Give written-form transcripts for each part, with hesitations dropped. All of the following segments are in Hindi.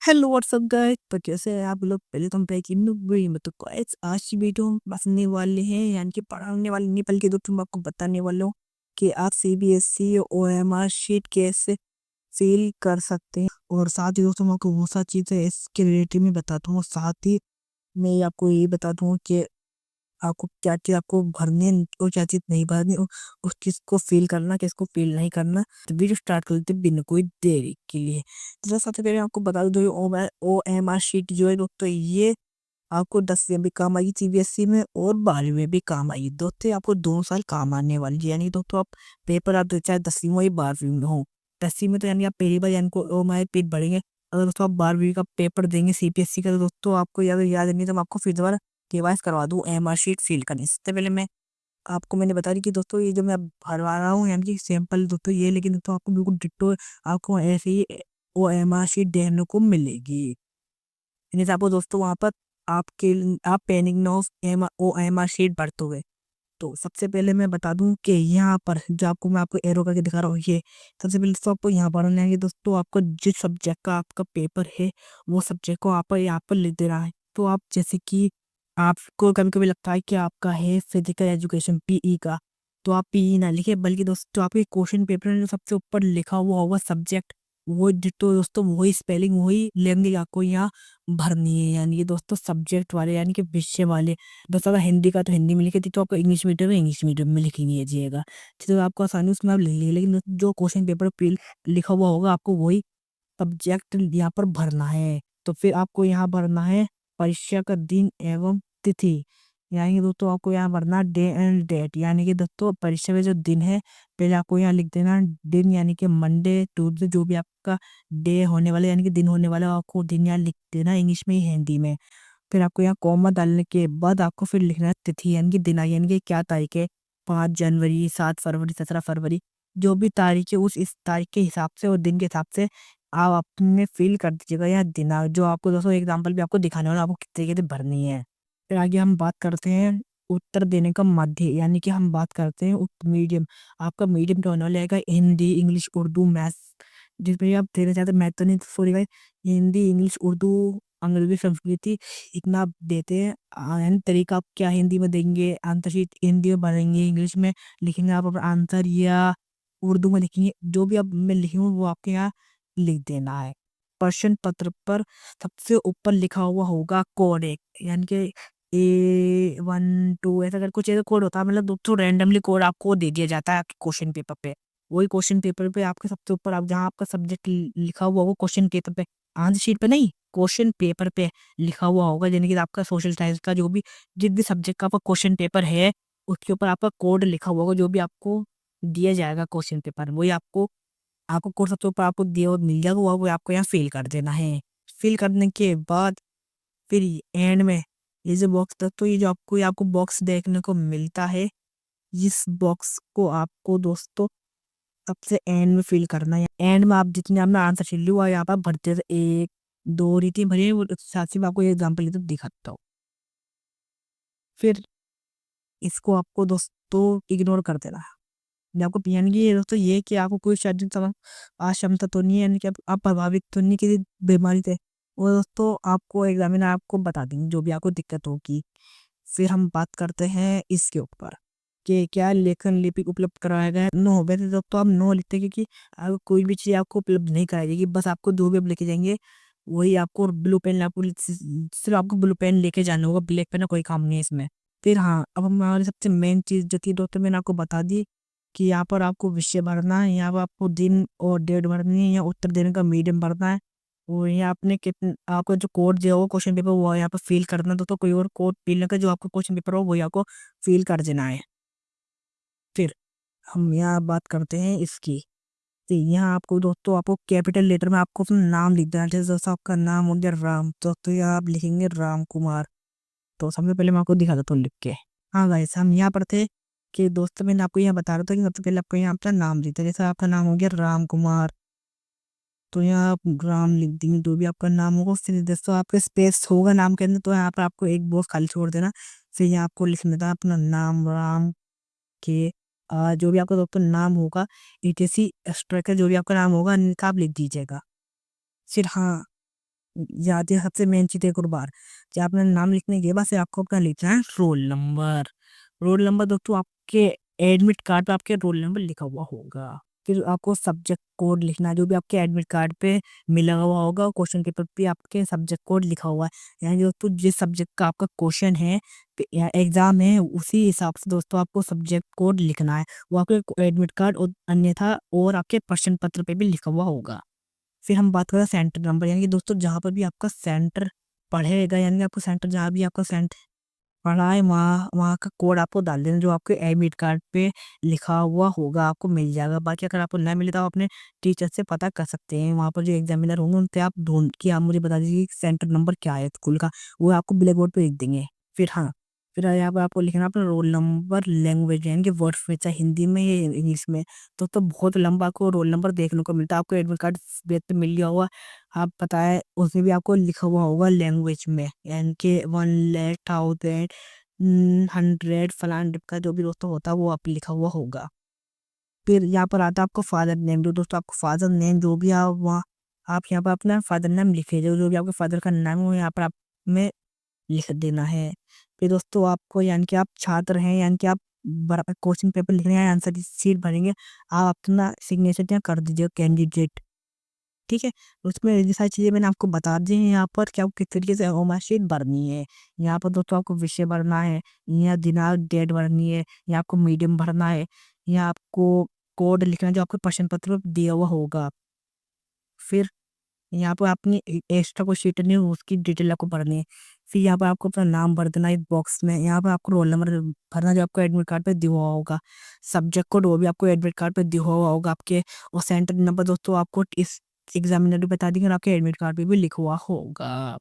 हेलो व्हाट्सअप गाइस, तो कैसे हैं आप लोग। पहले तो हम बैक इन वीडियो में। तो गाइस आज की वीडियो हम पढ़ने वाले हैं, यानी कि पढ़ाने वाले नहीं बल्कि दोस्तों मैं आपको बताने वाला हूँ कि आप सीबीएसई ओएमआर शीट कैसे फिल कर सकते हैं। और साथ ही दोस्तों मैं आपको वो सारी चीज़ें इसके रिलेटेड में बताता हूँ। साथ ही मैं आपको ये बताता हूँ कि आपको क्या चीज़ आपको भरनी है और क्या चीज़ नहीं भरनी, और उस चीज़ को फ़िल करना, किसको फ़िल नहीं करना। तो वीडियो स्टार्ट कर लेते हैं बिना कोई देरी के लिए। तो सबसे पहले आपको बता दूँ, जो ओएमआर शीट जो है दोस्तों, ये आपको 10वीं में भी काम आएगी सीबीएसई में, और 12वीं में भी काम आएगी। दोस्तों आपको 2 साल काम आने वाली है। यानी दोस्तों आप पेपर आप दो, चाहे 10वीं हो या 12वीं में हो। 10वीं में तो यानी आप पहली बार यानी को ओएमआर शीट भरेंगे। अगर दोस्तों आप 12वीं का पेपर देंगे सीबीएसई का, तो दोस्तों आपको याद याद नहीं, तो मैं आपको फिर दोबारा केवाईसी करवा दूँ एमआर शीट फिल करने से। सबसे पहले मैं आपको मैंने बता दी कि दोस्तों ये जो मैं अब भरवा रहा हूँ, यानी कि सैंपल दोस्तों ये, लेकिन दोस्तों आपको बिल्कुल डिट्टो आपको ऐसे ही वो एमआर शीट देखने को मिलेगी। जैसे आपको दोस्तों वहाँ पर आपके आप पेनिंग नो M O M R sheet भरते हुए। तो सबसे पहले मैं बता दूं कि यहाँ पर जो आपको मैं आपको एरो करके दिखा रहा हूँ, ये सबसे पहले तो आपको यहाँ पर लेंगे दोस्तों। आपको जिस सब्जेक्ट का आपका पेपर है, वो सब्जेक्ट को आप यहाँ पर लिख दे रहा है। तो आप जैसे कि आपको कभी कभी लगता है कि आपका है फिजिकल एजुकेशन पीई का, तो आप पीई ना लिखे, बल्कि दोस्तों आपके क्वेश्चन पेपर में जो सबसे ऊपर लिखा हुआ होगा सब्जेक्ट, वो तो दोस्तों वही स्पेलिंग वही लैंग्वेज आपको यहाँ भरनी है। यानी कि दोस्तों सब्जेक्ट वाले, यानी कि विषय वाले। बस अगर हिंदी का तो हिंदी में लिखे थी, तो आपको इंग्लिश मीडियम में इंग्लिश मीडियम में लिख लीजिएगा। तो आपको आसानी उसमें आप लिख लीजिए, लेकिन जो क्वेश्चन पेपर पे लिखा हुआ होगा आपको वही सब्जेक्ट यहाँ पर भरना है। तो फिर आपको यहाँ भरना है परीक्षा का दिन एवं तिथि। यानी कि दोस्तों आपको यहाँ भरना डे एंड डेट, यानी कि दोस्तों परीक्षा का जो दिन है, पहले आपको यहाँ लिख देना दिन, यानी कि मंडे ट्यूसडे जो भी आपका डे होने वाला, यानी कि दिन होने वाला, आपको दिन यहाँ लिख देना इंग्लिश में हिंदी में। फिर आपको यहाँ कॉमा डालने के बाद आपको फिर लिखना है तिथि, यानी कि दिन, यानी कि क्या तारीख है, 5 जनवरी, 7 फरवरी, 17 फरवरी, जो भी तारीख है उस इस तारीख के हिसाब से और दिन के हिसाब से आप अपने फिल कर दीजिएगा यहाँ दिन। जो आपको दोस्तों एग्जाम्पल भी आपको दिखाने वाला, आपको किस तरीके से भरनी है। फिर आगे हम बात करते हैं उत्तर देने का मध्य, यानी कि हम बात करते हैं मीडियम। आपका मीडियम तो होने वाला है हिंदी, इंग्लिश, उर्दू, मैथ्स। जिसमें आप देना चाहते हैं, मैथ तो नहीं, sorry guys, Hindi, English, Urdu, अंग्रेजी, संस्कृति, इतना आप देते हैं। यानी तरीका आप क्या हिंदी में देंगे, आंसर शीट हिंदी में भरेंगे, इंग्लिश में लिखेंगे आप अपना आंसर, या उर्दू में लिखेंगे, जो भी आप मैं लिखूँ वो आपके यहाँ लिख देना है। प्रश्न पत्र पर सबसे ऊपर लिखा हुआ होगा कोड एक, यानी कि A12 ऐसा कर कुछ ऐसा कोड होता है, मतलब दोस्तों रैंडमली कोड आपको दे दिया जाता है आपके क्वेश्चन पेपर पे। वही क्वेश्चन पेपर पे आपके सबसे ऊपर, आप जहाँ आपका सब्जेक्ट लिखा हुआ होगा क्वेश्चन पेपर पे, आंसर शीट पे नहीं, क्वेश्चन पेपर पे लिखा हुआ होगा, यानी कि आपका सोशल साइंस का जो भी जिस भी सब्जेक्ट का आपका क्वेश्चन पेपर है, उसके ऊपर आपका कोड लिखा हुआ होगा, जो भी आपको दिया जाएगा क्वेश्चन पेपर, वही आपको आपको कोर्स सबसे ऊपर आपको दिया हुआ मिल जाएगा, वो आपको यहाँ फिल कर देना है। फिल करने के बाद फिर एंड में ये जो बॉक्स था, तो ये जो आपको बॉक्स देखने को मिलता है, इस बॉक्स को आपको दोस्तों सबसे एंड में फिल करना है। एंड में आप जितने आपने आंसर शीट हुआ यहाँ पर भरते थे, 1 2 भरिए, वो साथ ही मैं आपको ये एग्जाम्पल तो दिखाता हूँ। फिर इसको आपको दोस्तों इग्नोर कर देना है। मैं आपको यानी कि ये दोस्तों ये कि आपको कोई शारीरिक अक्षमता तो नहीं है, यानी कि आप प्रभावित तो नहीं किसी बीमारी से, वो दोस्तों आपको एग्जामिनर आपको बता देंगे जो भी आपको दिक्कत होगी। फिर हम बात करते हैं इसके ऊपर कि क्या लेखन लिपि उपलब्ध कराया गया है। नो, वैसे दोस्तों आप नो लिखते हैं, क्योंकि अगर कोई भी चीज़ आपको उपलब्ध नहीं कराई जाएगी, बस आपको जो भी आप लेके जाएंगे वही आपको ब्लू पेन, आपको सिर्फ आपको ब्लू पेन लेके जाना होगा, ब्लैक पेन का कोई काम नहीं है इसमें। फिर हाँ, अब हमारी सबसे मेन चीज़ जो थी दोस्तों, मैंने आपको बता दी कि यहाँ पर आपको विषय भरना है, यहाँ पर आपको दिन और डेट भरनी है, यहाँ उत्तर देने का मीडियम भरना है, और यहाँ आपने कितने आपका जो कोड दिया होगा क्वेश्चन पेपर वो यहाँ पर फिल करना। दोस्तों कोई और कोड फिल ना कर, जो आपका क्वेश्चन पेपर हो वही आपको फिल कर देना है। फिर हम यहाँ बात करते हैं इसकी। तो यहाँ आपको दोस्तों आपको कैपिटल लेटर में आपको अपना नाम लिख देना है। जैसे दोस्तों आपका नाम हो गया राम, तो यहाँ आप लिखेंगे राम कुमार। तो सबसे पहले मैं आपको दिखा देता हूँ लिख के। हाँ गाइस, हम यहाँ पर थे कि दोस्तों मैंने आपको यहाँ बता रहा था कि सबसे पहले आपको यहाँ अपना नाम लिखता है। जैसे आपका नाम हो गया राम कुमार, तो यहाँ आप राम लिख देंगे, जो भी आपका नाम होगा। फिर दोस्तों आपका स्पेस होगा नाम के अंदर, तो यहाँ पर आपको एक बॉक्स खाली छोड़ देना। फिर यहाँ आपको लिख देना अपना नाम राम के जो भी आपका दोस्तों नाम होगा, ETC स्ट्रक्चर जो भी आपका नाम होगा इनका आप लिख दीजिएगा। फिर हाँ, याद है सबसे मेन चीज़ एक और बार, कि आपने नाम लिखने के बाद से आपको अपना लिखना है रोल नंबर। रोल नंबर दोस्तों आपके एडमिट कार्ड पे आपके रोल नंबर लिखा हुआ होगा। फिर आपको सब्जेक्ट कोड लिखना है, जो भी आपके एडमिट कार्ड पे मिला हुआ होगा, क्वेश्चन पेपर पे आपके सब्जेक्ट कोड लिखा हुआ है, यानी दोस्तों जिस सब्जेक्ट का आपका क्वेश्चन है या एग्जाम है, उसी हिसाब से दोस्तों आपको सब्जेक्ट कोड लिखना है। वो आपके एडमिट कार्ड और अन्यथा और आपके प्रश्न पत्र पे भी लिखा हुआ होगा। फिर हम बात करें सेंटर नंबर, यानी कि दोस्तों जहाँ पर भी आपका सेंटर पढ़ेगा, यानी कि आपका सेंटर जहाँ भी आपका सेंटर पढ़ा है, वहाँ वहाँ का कोड आपको डाल देना, जो आपके एडमिट कार्ड पे लिखा हुआ होगा आपको मिल जाएगा। बाकी अगर आपको ना मिले तो आप अपने टीचर से पता कर सकते हैं, वहाँ पर जो एग्जामिनर होंगे उनसे आप ढूंढ के आप मुझे बता दीजिए कि सेंटर नंबर क्या है स्कूल का, वो आपको ब्लैक बोर्ड पे लिख देंगे। फिर हाँ, फिर यहाँ पर आपको लिखना है अपना रोल नंबर लैंग्वेज, यानी कि वर्ड्स में, चाहे हिंदी में या इंग्लिश में। तो बहुत लंबा आपको रोल नंबर देखने को मिलता है, आपको एडमिट कार्ड बेस पे मिल गया होगा, आप पता है उसमें भी आपको लिखा हुआ होगा लैंग्वेज में, यानी कि 1,00,000 100 फलान डिप का जो भी दोस्तों होता है वो आप लिखा हुआ होगा। फिर यहाँ पर आता है आपको फादर नेम, जो दोस्तों आपको फादर नेम जो भी आप वहाँ आप यहाँ पर अपना फादर नेम लिखे, जो भी आपके फादर का नाम है वो यहाँ पर आप में लिख देना है। फिर दोस्तों आपको, यानी कि आप छात्र हैं, यानी कि आप क्वेश्चन पेपर लिख रहे हैं, आंसर की सीट भरेंगे, आप अपना सिग्नेचर यहाँ कर दीजिए कैंडिडेट। ठीक है, उसमें ये सारी चीज़ें मैंने आपको बता दी हैं यहाँ पर कि आपको किस तरीके से मार्कशीट भरनी है। यहाँ पर दोस्तों आपको विषय भरना है, यहाँ दिनांक डेट भरनी है, यहाँ आपको मीडियम भरना है, यहाँ आपको कोड लिखना है जो आपके प्रश्न पत्र में दिया हुआ होगा। फिर यहाँ पर अपनी एक्स्ट्रा कोई शीट नहीं है, उसकी डिटेल आपको भरनी है। फिर यहाँ पर आपको अपना नाम भर देना है इस बॉक्स में, यहाँ पर आपको रोल नंबर भरना जो आपको एडमिट कार्ड पे दिया हुआ होगा, सब्जेक्ट कोड वो भी आपको एडमिट कार्ड पे दिया हुआ होगा आपके, और सेंटर नंबर दोस्तों आपको इस एग्जामिनर भी बता देंगे और आपके एडमिट कार्ड पे भी लिखा हुआ होगा।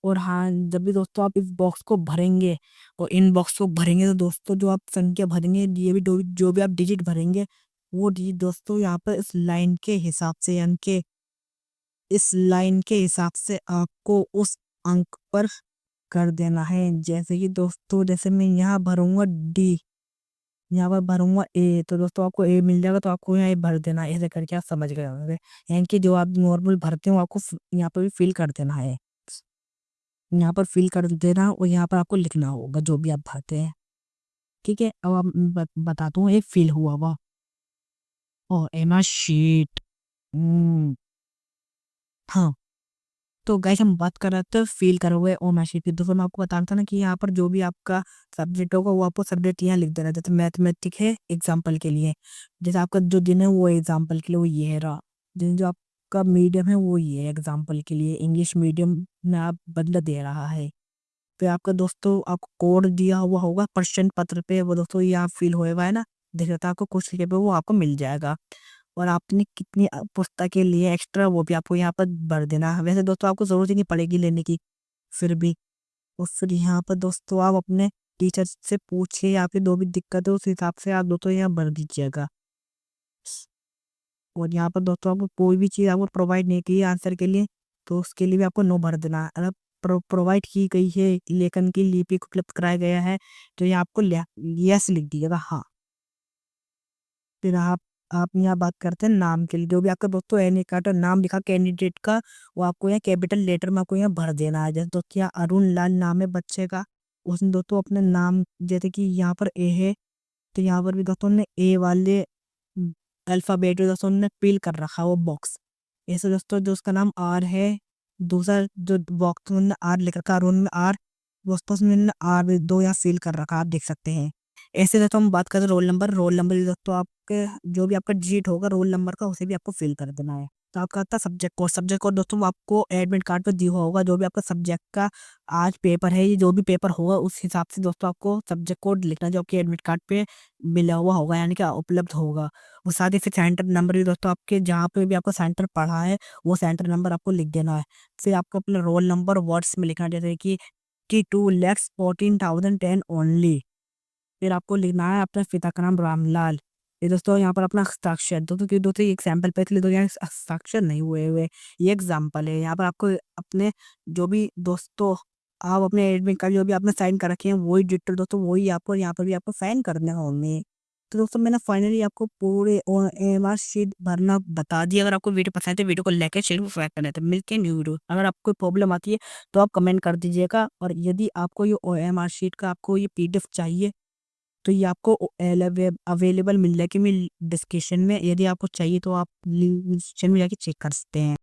और हाँ, जब भी दोस्तों आप इस बॉक्स को भरेंगे और इन बॉक्स को भरेंगे तो दोस्तों जो आप संख्या भरेंगे, ये भी जो भी आप डिजिट भरेंगे, वो डिजिट दोस्तों यहाँ पर इस लाइन के हिसाब से, यानी कि इस लाइन के हिसाब से आपको उस अंक पर कर देना है। जैसे कि दोस्तों, जैसे मैं यहाँ भरूंगा डी, यहाँ पर भरूंगा ए, तो दोस्तों आपको ए मिल जाएगा, तो आपको यहाँ ए भर देना है, ऐसे करके आप समझ गए होंगे। यानी कि जो आप नॉर्मल भरते हो आपको यहाँ पर भी फिल कर देना है, यहाँ पर फिल कर देना और यहाँ पर आपको लिखना होगा जो भी आप भरते हैं। ठीक है, अब आप बताता हूँ ये फिल हुआ हुआ और एमा शीट। हाँ, तो गाइस हम बात कर रहे थे फ़ील करा हुआ है ओ मैसेज की, तो फिर मैं आपको बता रहा था ना कि यहाँ पर जो भी आपका सब्जेक्ट होगा वो आपको सब्जेक्ट यहाँ लिख देना है। जैसे मैथमेटिक है एग्जाम्पल के लिए, जैसे आपका जो दिन है वो एग्जाम्पल के लिए वो ये है रहा, दिन जो आपका मीडियम है वो ये है एग्जाम्पल के लिए, इंग्लिश मीडियम में आप बदला दे रहा है। फिर आपका दोस्तों आपको कोड दिया हुआ होगा प्रश्न पत्र पे, वो दोस्तों ये आप फिल होएगा है ना, दिख रहा था आपको कुछ लिखे पे, वो आपको मिल जाएगा। और आपने कितनी पुस्तकें लिए एक्स्ट्रा वो भी आपको यहाँ पर भर देना है। वैसे दोस्तों आपको ज़रूरत ही नहीं पड़ेगी लेने की, फिर भी। और फिर यहाँ पर दोस्तों आप अपने टीचर से पूछिए, आपकी जो भी दिक्कत है उस हिसाब से आप दोस्तों यहाँ भर दीजिएगा। और यहाँ पर दोस्तों आपको कोई भी चीज़ आपको प्रोवाइड नहीं की है आंसर के लिए, तो उसके लिए भी आपको नो भर देना है। अगर प्रोवाइड की गई है, लेखन की लिपि को उपलब्ध कराया गया है, तो यहाँ आपको यस लिख दीजिएगा, हाँ। फिर आप यहाँ बात करते हैं नाम के लिए, जो भी आपका दोस्तों एडमिट कार्ड और नाम लिखा कैंडिडेट का, वो आपको यहाँ कैपिटल लेटर में आपको यहाँ भर देना है। जैसे दोस्तों यहाँ अरुण लाल नाम है बच्चे का, उसने दोस्तों अपने नाम, जैसे कि यहाँ पर ए है, तो यहाँ पर भी दोस्तों ने ए वाले अल्फ़ाबेट में दोस्तों ने फिल कर रखा वो बॉक्स। ऐसे दोस्तों जो उसका नाम आर है, दूसरा जो बॉक्स में आर लिख रखा अरुण में आर, दोस्तों उसमें आर दो यहाँ फिल कर रखा आप देख सकते हैं। ऐसे दोस्तों हम बात करें रोल नंबर भी दोस्तों आपके जो भी आपका डिजिट होगा रोल नंबर का उसे भी आपको फिल कर देना है। तो आपका आता सब्जेक्ट कोड दोस्तों वो आपको एडमिट कार्ड पे दिया हुआ होगा, जो भी आपका सब्जेक्ट का आज पेपर है, ये जो भी पेपर होगा उस हिसाब से दोस्तों आपको सब्जेक्ट कोड लिखना है जो आपके एडमिट कार्ड पे मिला हुआ होगा, यानी कि उपलब्ध होगा। वो साथ ही फिर सेंटर नंबर भी दोस्तों आपके जहाँ पे भी आपका सेंटर पढ़ा है वो सेंटर नंबर आपको लिख देना है। फिर आपको अपना रोल नंबर वर्ड्स में लिखना है, जैसे कि 2,14,010 ओनली। फिर आपको लिखना है अपने पिता का नाम रामलाल। ये दोस्तों यहाँ पर अपना हस्ताक्षर दोस्तों, क्योंकि दोस्तों एक सैंपल पे इसलिए तो यहाँ हस्ताक्षर नहीं हुए हुए, ये एग्जाम्पल है। यहाँ पर आपको अपने जो भी दोस्तों आप अपने एडमिट कार्ड जो भी आपने साइन कर रखे हैं वही डिटेल दोस्तों वही आपको यहाँ पर भी आपको साइन करने होंगे। तो दोस्तों मैंने फाइनली आपको पूरे OMR शीट भरना बता दिया। अगर आपको वीडियो पसंद है तो वीडियो को लाइक शेयर सब्सक्राइब करना है। तो मिलते हैं न्यू वीडियो। अगर आपको कोई प्रॉब्लम आती है तो आप कमेंट कर दीजिएगा, और यदि आपको ये OMR शीट का आपको ये PDF चाहिए तो ये आपको अवेलेबल मिल जाएगी मेरी डिस्क्रिप्शन में। यदि आपको चाहिए तो आप डिस्क्रिप्शन में जाके चेक कर सकते हैं।